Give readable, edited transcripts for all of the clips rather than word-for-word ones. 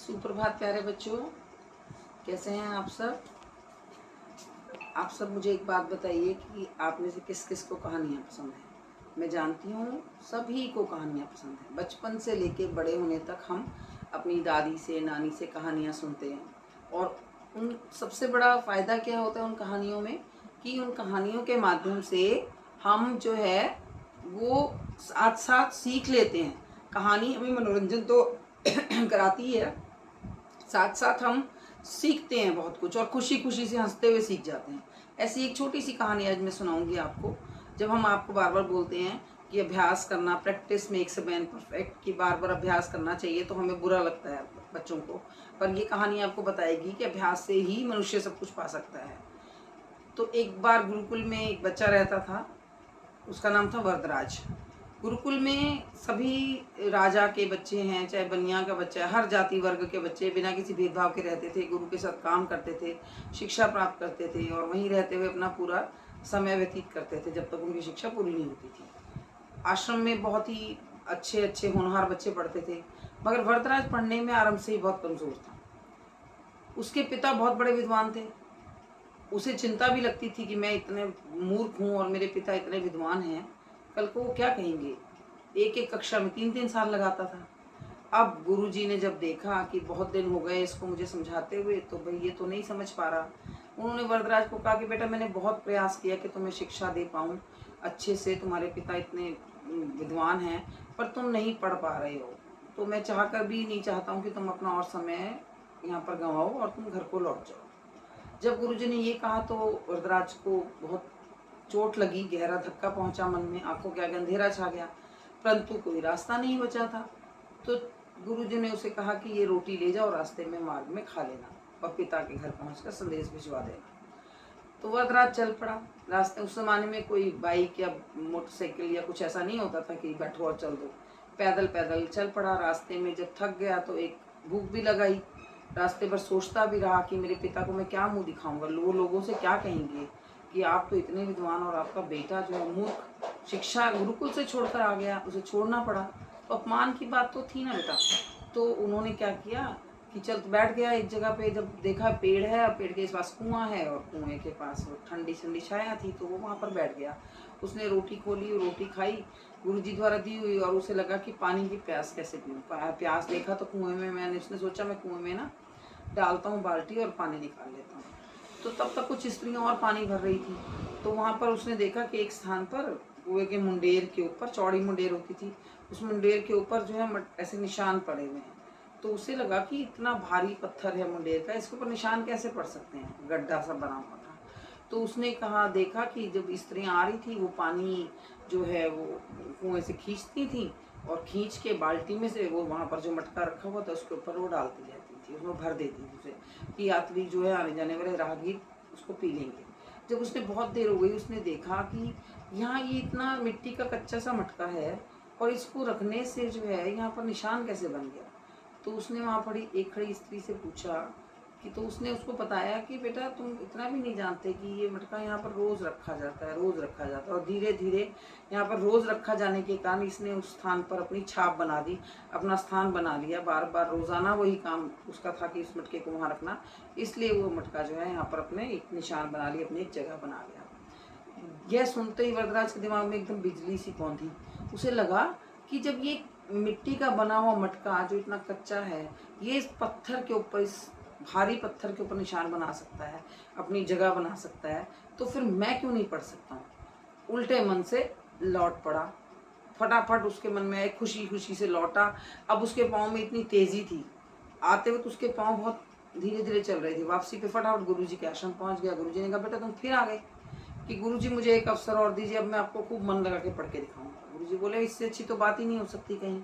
सुप्रभात प्यारे बच्चों, कैसे हैं आप सब। आप सब मुझे एक बात बताइए कि आप में से किस किस को कहानियाँ पसंद हैं। मैं जानती हूँ सभी को कहानियाँ पसंद हैं। बचपन से लेके बड़े होने तक हम अपनी दादी से नानी से कहानियाँ सुनते हैं और उन सबसे बड़ा फ़ायदा क्या होता है उन कहानियों में कि उन कहानियों के माध्यम से हम जो है वो साथ साथ सीख लेते हैं। कहानी हमें मनोरंजन तो कराती है, साथ साथ हम सीखते हैं बहुत कुछ और खुशी खुशी से हंसते हुए सीख जाते हैं। ऐसी एक छोटी सी कहानी आज मैं सुनाऊंगी आपको। जब हम आपको बार बार बोलते हैं कि अभ्यास करना, practice makes a man perfect, कि बार बार अभ्यास करना चाहिए, तो हमें बुरा लगता है बच्चों को। पर ये कहानी आपको बताएगी कि अभ्यास से ही मनुष्य सब कुछ पा सकता है। तो एक बार गुरुकुल में एक बच्चा रहता था, उसका नाम था वरदराज। गुरुकुल में सभी राजा के बच्चे हैं, चाहे बनिया का बच्चा है, हर जाति वर्ग के बच्चे बिना किसी भेदभाव के रहते थे। गुरु के साथ काम करते थे, शिक्षा प्राप्त करते थे और वहीं रहते हुए अपना पूरा समय व्यतीत करते थे जब तक उनकी शिक्षा पूरी नहीं होती थी। आश्रम में बहुत ही अच्छे अच्छे होनहार बच्चे पढ़ते थे, मगर वरदराज पढ़ने में आरंभ से ही बहुत कमज़ोर था। उसके पिता बहुत बड़े विद्वान थे। उसे चिंता भी लगती थी कि मैं इतने मूर्ख हूँ और मेरे पिता इतने विद्वान हैं, कल को वो क्या कहेंगे। एक एक कक्षा में 3-3 साल लगाता था। अब गुरुजी ने जब देखा कि बहुत दिन हो गए इसको मुझे समझाते हुए, तो भाई ये तो नहीं समझ पा रहा। उन्होंने वरदराज को कहा कि बेटा, मैंने बहुत प्रयास किया कि तुम्हें शिक्षा दे पाऊँ अच्छे से, तुम्हारे पिता इतने विद्वान हैं, पर तुम नहीं पढ़ पा रहे हो। तो मैं चाहकर भी नहीं चाहता हूँ कि तुम अपना और समय यहाँ पर गंवाओ और तुम घर को लौट जाओ। जब गुरुजी ने ये कहा तो वरदराज को बहुत चोट लगी, गहरा धक्का पहुंचा मन में, आंखों के आगे अंधेरा छा गया, परंतु कोई रास्ता नहीं बचा था। तो गुरुजी ने उसे कहा कि ये रोटी ले जाओ, रास्ते में मार्ग में खा लेना और पिता के घर पहुंचकर संदेश भिजवा देना। तो वरदराज चल पड़ा। रास्ते, उस जमाने में कोई बाइक या मोटरसाइकिल या कुछ ऐसा नहीं होता था कि बैठो और चल दो, पैदल पैदल चल पड़ा। रास्ते में जब थक गया तो एक भूख भी लगाई। रास्ते पर सोचता भी रहा कि मेरे पिता को मैं क्या मुंह दिखाऊंगा, वो लोगों से क्या कहेंगे कि आप तो इतने विद्वान और आपका बेटा जो है मूर्ख, शिक्षा गुरुकुल से छोड़कर आ गया, उसे छोड़ना पड़ा। तो अपमान की बात तो थी ना बेटा। तो उन्होंने क्या किया कि चल, बैठ गया एक जगह पे। जब देखा पेड़ है, पेड़ के पास कुआं है और कुएं के पास वो ठंडी ठंडी छाया थी, तो वो वहाँ पर बैठ गया। उसने रोटी खोली, रोटी खाई गुरुजी द्वारा दी हुई, और उसे लगा कि पानी की प्यास कैसे पीऊँ। प्यास देखा तो कुएं में, उसने सोचा मैं कुएं में ना डालता हूँ बाल्टी और पानी निकाल लेता हूँ। तो तब तक कुछ स्त्रियाँ और पानी भर रही थी। तो वहाँ पर उसने देखा कि एक स्थान पर कुएं के मुंडेर के ऊपर, चौड़ी मुंडेर होती थी, उस मुंडेर के ऊपर जो है ऐसे निशान पड़े हुए हैं। तो उसे लगा कि इतना भारी पत्थर है मुंडेर का, इसके ऊपर निशान कैसे पड़ सकते हैं, गड्ढा सा बना हुआ था। तो उसने कहा, देखा कि जब स्त्रियाँ आ रही थी वो पानी जो है वो कुएं से खींचती थी और खींच के बाल्टी में से वो वहाँ पर जो मटका रखा हुआ था उसके ऊपर वो डालती जाती थी, उसमें भर देती थी उसे, कि यात्री जो है आने जाने वाले राहगीर उसको पी लेंगे। जब उसने बहुत देर हो गई, उसने देखा कि यहाँ ये इतना मिट्टी का कच्चा सा मटका है और इसको रखने से जो है यहाँ पर निशान कैसे बन गया। तो उसने वहाँ पड़ी एक खड़ी स्त्री से पूछा कि, तो उसने उसको बताया कि बेटा, तुम इतना भी नहीं जानते कि ये मटका यहाँ पर रोज़ रखा जाता है, रोज़ रखा जाता है। और धीरे धीरे यहाँ पर रोज़ रखा जाने के कारण इसने उस स्थान पर अपनी छाप बना दी, अपना स्थान बना लिया। बार बार रोज़ाना वही काम उसका था कि उस मटके को वहाँ रखना, इसलिए वो मटका जो है यहाँ पर अपने एक निशान बना लिया, अपनी एक जगह बना लिया। यह सुनते ही वरदराज के दिमाग में एकदम बिजली सी कौंधी। उसे लगा कि जब ये मिट्टी का बना हुआ मटका जो इतना कच्चा है, ये इस पत्थर के ऊपर, इस भारी पत्थर के ऊपर निशान बना सकता है, अपनी जगह बना सकता है, तो फिर मैं क्यों नहीं पढ़ सकता हूँ। उल्टे मन से लौट पड़ा। फटाफट उसके मन में एक खुशी खुशी से लौटा। अब उसके पाँव में इतनी तेज़ी थी, आते हुए तो उसके पाँव बहुत धीरे धीरे चल रहे थे। वापसी पे फटाफट गुरुजी के आश्रम पहुँच गया। गुरुजी ने कहा, बेटा तुम फिर आ गए, कि गुरुजी मुझे एक अवसर और दीजिए, अब मैं आपको खूब मन लगा के पढ़ के दिखाऊंगा। गुरुजी बोले, इससे अच्छी तो बात ही नहीं हो सकती कहीं।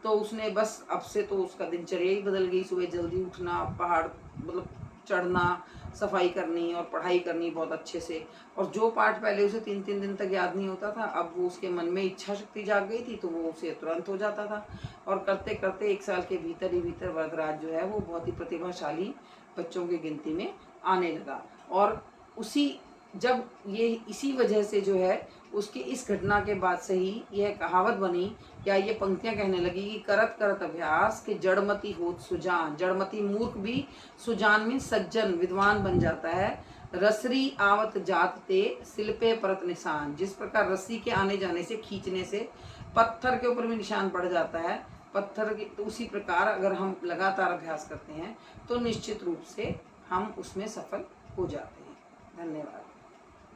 तो उसने बस अब से तो उसका दिनचर्या ही बदल गई। सुबह जल्दी उठना, पहाड़ मतलब चढ़ना, सफाई करनी और पढ़ाई करनी बहुत अच्छे से। और जो पाठ पहले उसे 3-3 दिन तक याद नहीं होता था, अब वो उसके मन में इच्छा शक्ति जाग गई थी, तो वो उसे तुरंत हो जाता था। और करते करते 1 साल के भीतर ही भीतर वरदराज जो है वो बहुत ही प्रतिभाशाली बच्चों की गिनती में आने लगा। और उसी जब ये इसी वजह से जो है उसकी इस घटना के बाद से ही यह कहावत बनी या ये पंक्तियां कहने लगी कि करत करत अभ्यास के जड़मती होत सुजान। जड़मती मूर्ख भी सुजान में सज्जन विद्वान बन जाता है। रसरी आवत जात ते सिलपे परत निशान। जिस प्रकार रस्सी के आने जाने से खींचने से पत्थर के ऊपर भी निशान पड़ जाता है, पत्थर की, तो उसी प्रकार अगर हम लगातार अभ्यास करते हैं तो निश्चित रूप से हम उसमें सफल हो जाते हैं। धन्यवाद।